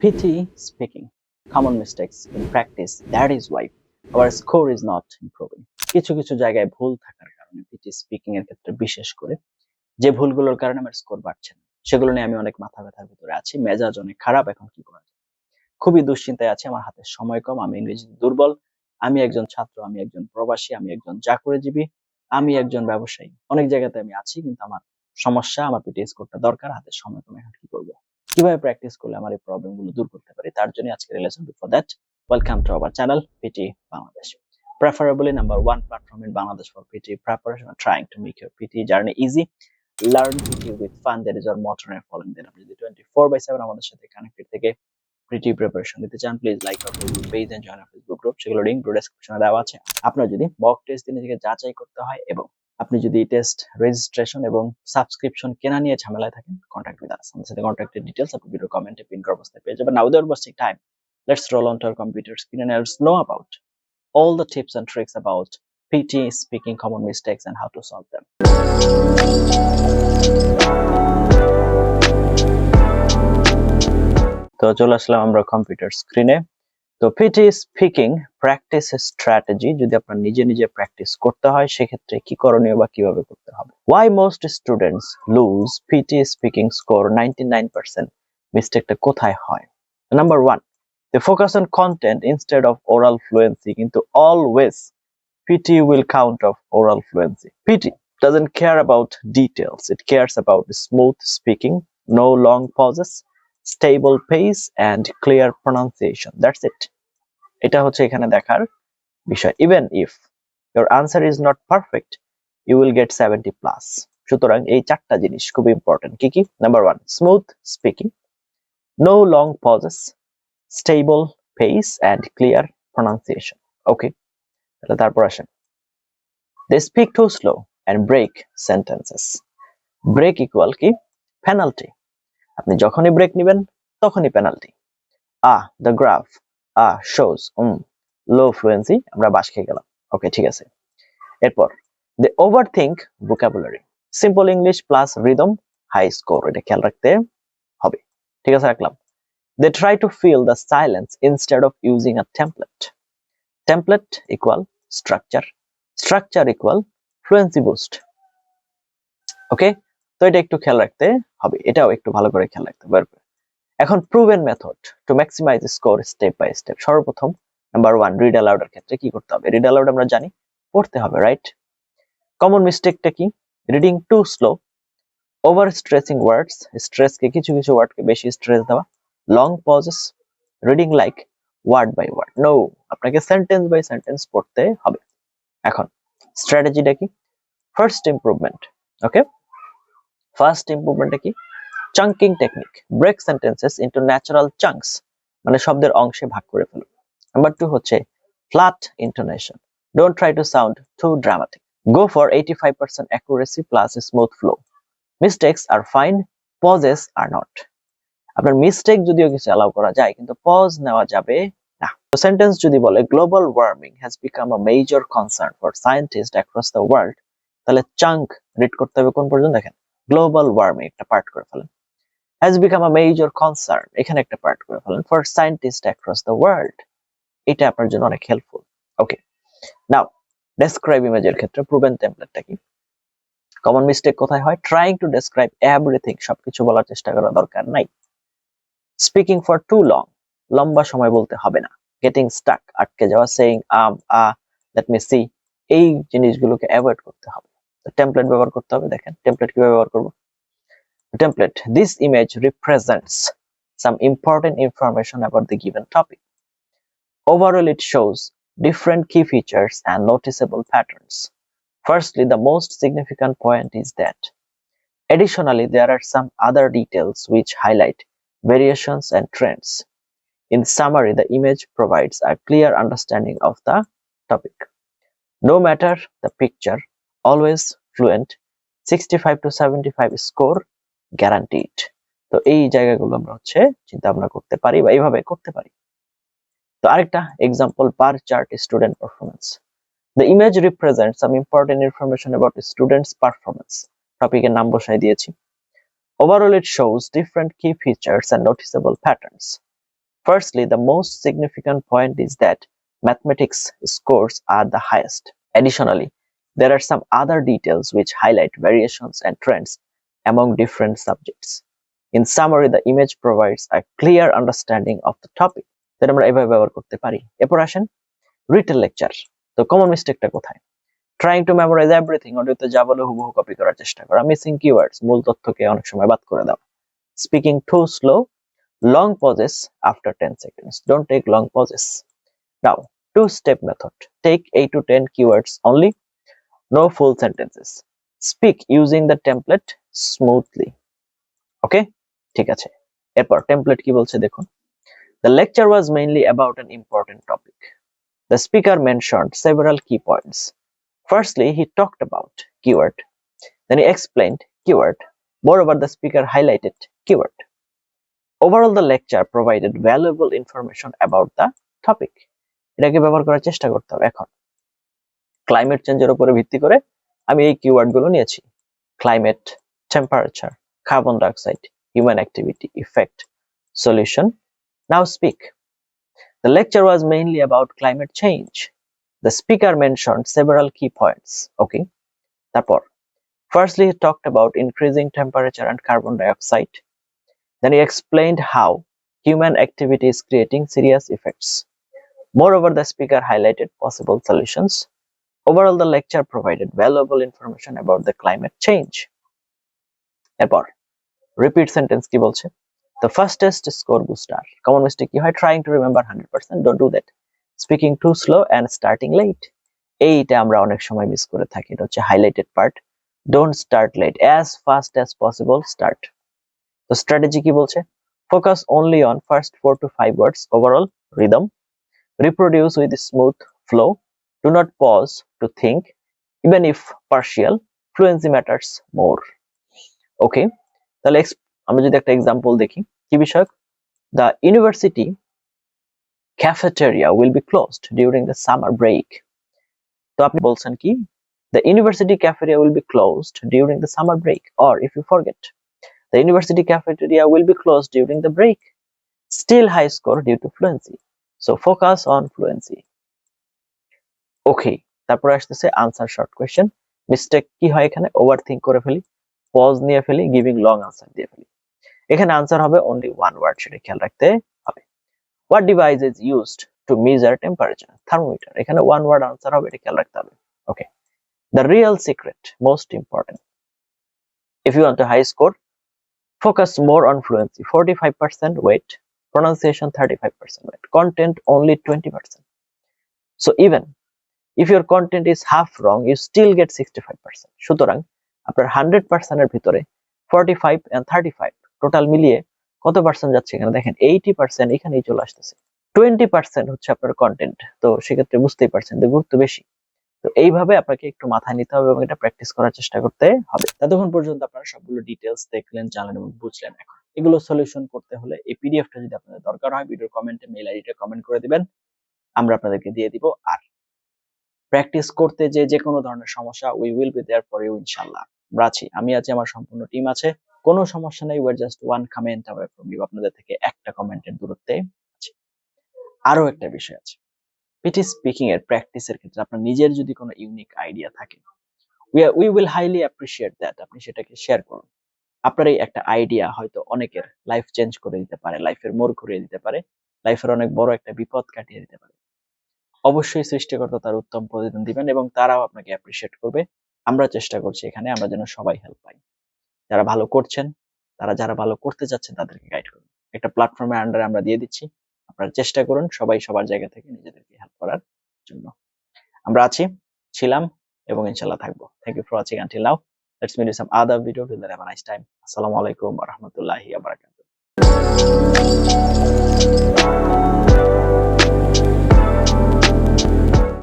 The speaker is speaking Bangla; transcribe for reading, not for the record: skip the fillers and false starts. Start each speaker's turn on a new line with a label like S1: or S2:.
S1: PT speaking, common mistakes in practice. That is why our score is not improving. কিছু কিছু জায়গায় ভুল থাকার কারণে পিটি স্পিকিং এর ক্ষেত্রে বিশেষ করে যে ভুলগুলোর কারণে আমার স্কোর বাড়ছে না, সেগুলো নিয়ে আমি অনেক মাথা ব্যথার ভিতরে আছি। মেজাজ অনেক খারাপ। এখন কি করা যায়? খুবই দুশ্চিন্তায় আছি। আমার হাতে সময় কম। আমি ইংরেজিতে দুর্বল। আমি একজন ছাত্র, আমি একজন প্রবাসী, আমি একজন চাকুরিজীবী, আমি একজন ব্যবসায়ী। অনেক জায়গাতে আমি আছি, কিন্তু আমার সমস্যা, আমার পিটি স্কোরটা দরকার। হাতে সময় কম। এখন কি করব? কিভাবে প্র্যাকটিস করলে আমার এই প্রবলেম গুলো দূর করতে পারি, তার জন্য আজকের lesson. Before that, welcome to our channel PT Bangladesh, preferably number one platform in Bangladesh for PT preparation and trying to make your PT journey easy. Learn PT with fun. That is our motto and following that. আপনি যদি 24/7 আমাদের সাথে কানেক্টেড থেকে পিটি প্রিপারেশন দিতে চান, please like our Facebook page and join our Facebook group. সেগুলো লিংক ডেসক্রিপশনে দেওয়া আছে। আপনার যদি মক টেস্ট দিয়ে নিজেকে যাচাই করতে হয় এবং আপনি যদি টেস্ট রেজিস্ট্রেশন এবং সাবস্ক্রিপশন কেনা নিয়ে ঝামেলায় থাকেন, কন্ট্যাক্ট উইথ আস। আমাদের সাথে কন্ট্যাক্টের ডিটেইলস আপনি ভিডিও কমেন্টে পিন করা অবস্থায় পেয়ে যাবেন। Now without wasting time, let's roll on to our computer screen and let's know about all the tips and tricks about PT speaking, common mistakes and how to solve them. তো চলে আসলাম আমরা কম্পিউটার স্ক্রিনে। তো পিটি স্পিকিং প্র্যাকটিস স্ট্র্যাটেজি যদি আপনার নিজে নিজে প্র্যাকটিস করতে হয়, সেক্ষেত্রে কি করণীয় বা কিভাবে করতে হবে? Why most students lose PT speaking score 99%? মিস্টেকটা কোথায় হয়? Number 1, they focus on content instead of oral fluency. কিন্তু always PT will count of oral fluency. PT doesn't care about details. It cares about smooth speaking, no long pauses, stable pace and clear pronunciation. That's it. এটা হচ্ছে এখানে দেখার বিষয়। Even if your answer is not perfect, you will get 70 plus. সুতরাং এই চারটা জিনিস খুব ইম্পর্টেন্ট। কি কি? Number 1, smooth speaking, no long pauses, stable pace and clear pronunciation. Okay, তাহলে তারপর আসেন। They speak too slow and break sentences. Break equal কি? Penalty. আপনি যখনই ব্রেক নেবেন তখনই penalty. the graph shows low fluency, আমরা বাস খেয়ে গেলাম। ওকে, ঠিক আছে। এরপর they overthink vocabulary. Simple English plus rhythm, high score. এটা খেয়াল রাখতে হবে। ঠিক আছে, রাখলাম। They try to fill the silence instead of using a template. Template equal structure. Structure equal fluency boost. ওকে, তো এটা একটু খেয়াল রাখতে হবে। এটাও একটু ভালো করে খেয়াল রাখতে পারবে। এখন proven method to maximise score step by step. সর্বপ্রথম নাম্বার 1, রিড অ্যালাউড এর ক্ষেত্রে কি করতে হবে? রিড অ্যালাউড আমরা জানি পড়তে হবে, রাইট? কমন মিস্টেকটা কি? Reading too slow, over stressing words, স্ট্রেসকে কিছু কিছু ওয়ার্ডকে বেশি স্ট্রেস দেওয়া, long pauses, reading like word by word. No, আপনাকে সেন্টেন্স বাই সেন্টেন্স পড়তে হবে। এখন স্ট্র্যাটেজিটা কি? First improvement. ওকে, ফার্স্ট ইমপ্রুভমেন্টটা কি? Chunking technique. Break sentences into natural chunks, মানে শব্দের অংশে ভাগ করে ফেলুন। নাম্বার 2 হচ্ছে flat intonation. Don't try to sound too dramatic. Go for 85% accuracy plus smooth flow. Mistakes আর ফাইন, পজেস আর নট। আপনার মিস্টেক যদিও কিছু অ্যালাউ করা যায়, কিন্তু পজ নেওয়া যাবে না। তো সেন্টেন্স যদি বলে global warming has become a major concern for scientist across the world, তাহলে চাঙ্ক রিড করতে হবে কোন পর্যন্ত? দেখেন, গ্লোবাল ওয়ার্মিং একটা পার্ট করে ফেলেন। has become a major concern, এখানে একটা পার্ট করে ফেলেন। for scientists across the world, এটা আপনার জন্য অনেক হেল্পফুল। ওকে, নাও ডেসক্রাইব ইমেজের ক্ষেত্রে প্রুভেন টেমপ্লেটটা কি? কমন মিস্টেক কোথায় হয়? ট্রাইং টু ডেসক্রাইব এভরিথিং, সবকিছু বলার চেষ্টা করা দরকার নাই। স্পিকিং ফর টু লং, লম্বা সময় বলতে হবে না। গেটিং স্টাক, আটকে যাওয়া। সেইং লেট মি সি, এই জিনিসগুলোকে অ্যাভয়েড করতে হবে। তো টেমপ্লেট ব্যবহার করতে হবে। দেখেন টেমপ্লেট কিভাবে ব্যবহার করব। Template. This image represents some important information about the given topic. Overall, it shows different key features and noticeable patterns. Firstly, the most significant point is that additionally, there are some other details which highlight variations and trends. In summary, the image provides a clear understanding of the topic. No matter the picture, always fluent, 65 to 75 score guaranteed. তো এই জায়গাগুলো আমরা হচ্ছে চিন্তা ভাবনা করতে পারি বা এইভাবে করতে পারি। তো আরেকটা example, bar chart student performance. The image represents some important information about the student's performance. টপিকের নাম বসাই দিয়েছি। Overall, it shows different key features and noticeable patterns. Firstly, the most significant point is that mathematics scores are the highest. Additionally, there are some other details which highlight variations and trends among different subjects. In summary, the image provides a clear understanding of the topic. যেটা আমরা এভাবে ব্যবহার করতে পারি। এরপর আসেন রিটেল লেকচার। তো কমন মিস্টেকটা কোথায়? ট্রাইং টু মেমোরাইজ এভরিথিং, অডিওতে যা বলে হুবহু কপি করার চেষ্টা করা, মিসিং কিওয়ার্ডস, মূল তথ্যকে অনেক সময় বাদ করে দাও, speaking two slow, long pauses after 10 seconds. Don't take long pauses. Now, two-step method. Take 8 to 10 keywords only. No full sentences. Speak using the template smoothly. Okay? ঠিক আছে। এরপর template কি বলছে দেখুন। The lecture was mainly about an important topic. The speaker mentioned several key points. Firstly, he talked about keyword. Then he explained keyword. Moreover, the speaker highlighted keyword. Overall, the lecture provided valuable information about the topic. এটাকে ব্যবহার করার চেষ্টা করতে হবে। এখন ক্লাইমেট চেঞ্জের উপরে ভিত্তি করে আমি এই কিওয়ার্ড গুলো নিয়েছি। Climate, temperature, carbon dioxide, human activity, effect, solution. Now speak. The lecture was mainly about climate change. The speaker mentioned several key points. Okay. তারপর firstly he talked about increasing temperature and carbon dioxide. Then he explained how human activity is creating serious effects. Moreover, the speaker highlighted possible solutions. Overall, the lecture provided valuable information about the climate change. এরপর repeat sentence কি বলছে? The fastest score booster. Common mistake কি হয়? Trying to remember 100%. Don't do that. Speaking too slow and starting late. এইটা আমরা অনেক সময় মিস করে থাকি। এটা হচ্ছে highlighted part. Don't start late. As fast as possible start. তো স্ট্র্যাটেজি কি বলছে? Focus only on first 4 to 5 words. Overall rhythm. Reproduce with a smooth flow. Do not pause to think. Even if partial, fluency matters more. Okay. তাহলে আমরা যদি একটা এক্সাম্পল দেখি কি বিষয়ক? The university cafeteria will be closed during the summer break. তো আপনি বলছেন কি? The university cafeteria will be closed during the summer break. Or if you forget, the university cafeteria will be closed during the break. Still high score due to fluency. So focus on fluency. Okay. তারপর আসতেছে আনসার শর্ট কোয়েশ্চেন। মিস্টেক কি হয় এখানে? ওভারথিংক করে ফেলি, পজ নিয়ে ফেলি, গিভিং লং আনসার দিয়ে ফেলি। এখানে আনসার হবে অনলি ওয়ান ওয়ার্ড, সেটা খেয়াল রাখতে হবে। What device is used to measure temperature? Thermometer. এখানে ওয়ান ওয়ার্ড আনসার হবে, এটা খেয়াল রাখতে হবে। Okay. The real secret, most important. If you want to high score, focus more on fluency, 45% weight, pronunciation 35% weight, content only 20%. So even if your content is half wrong, you still get 65%. সুতরাং আপনার 100% এর ভিতরে 45 and 35 টোটাল মিলিয়ে কত পার্সেন্ট যাচ্ছে এখানে দেখেন 80% এখানেই চলে আসতেছে। 20% হচ্ছে আপনার কন্টেন্ট। তো সেক্ষেত্রে বুঝতেই পারছেন যে গুরুত্ব বেশি। তো এইভাবে আপনাকে একটু মাথায় নিতে হবে এবং এটা প্র্যাকটিস করার চেষ্টা করতে হবে। ততক্ষণ পর্যন্ত আপনারা সবগুলো ডিটেইলস দেখলেন, জানলেন এবং বুঝলেন। এখন এগুলো সলিউশন করতে হলে এই পিডিএফটা যদি আপনাদের দরকার হয়, ভিডিওর কমেন্টে মেইল আইডিতে কমেন্ট করে দিবেন, আমরা আপনাদেরকে দিয়ে দিব। আর প্র্যাকটিস করতে যে কোনো ধরনের সমস্যা, we will be there for you ইনশাআল্লাহ। আমরা আছি, আমি আছি, আমার সম্পূর্ণ টিম আছে। কোনো সমস্যা নেই, we are just one comment away from you. আপনাদের থেকে একটা কমেন্টের দূরত্বে আছি। আরো একটা বিষয় আছে, পিটি স্পিকিং এর প্র্যাকটিসের ক্ষেত্রে আপনার নিজের যদি কোনো ইউনিক আইডিয়া থাকে, we will highly appreciate that. আপনি সেটাকে শেয়ার করুন। আপনার এই একটা আইডিয়া হয়তো অনেকের লাইফ চেঞ্জ করে দিতে পারে, লাইফের মোড় ঘুরিয়ে দিতে পারে, লাইফের অনেক বড় একটা বিপদ কাটিয়ে দিতে পারে। অবশ্যই সৃষ্টিকর্তা তার উত্তম প্রতিদান দিবেন এবং তারাও আপনাকে অ্যাপ্রিশিয়েট করবে। আমরা চেষ্টা করছি এখানে আমরা যেন সবাই হেল্প পাই। যারা ভালো করছেন, যারা ভালো করতে যাচ্ছেন তাদেরকে গাইড করুন। একটা প্ল্যাটফর্মের আন্ডারে আমরা দিয়ে দিচ্ছি, আপনারা চেষ্টা করুন সবাই সবার জায়গা থেকে নিজেদেরকে হেল্প করার জন্য। আমরা আছি, ছিলাম এবং ইনশাআল্লাহ থাকবো। Thank you for watching until now. Let's meet in some other video. Till then have a nice time. আসসালামু আলাইকুম ওয়া রাহমাতুল্লাহি ওয়া বারাকাতুহু।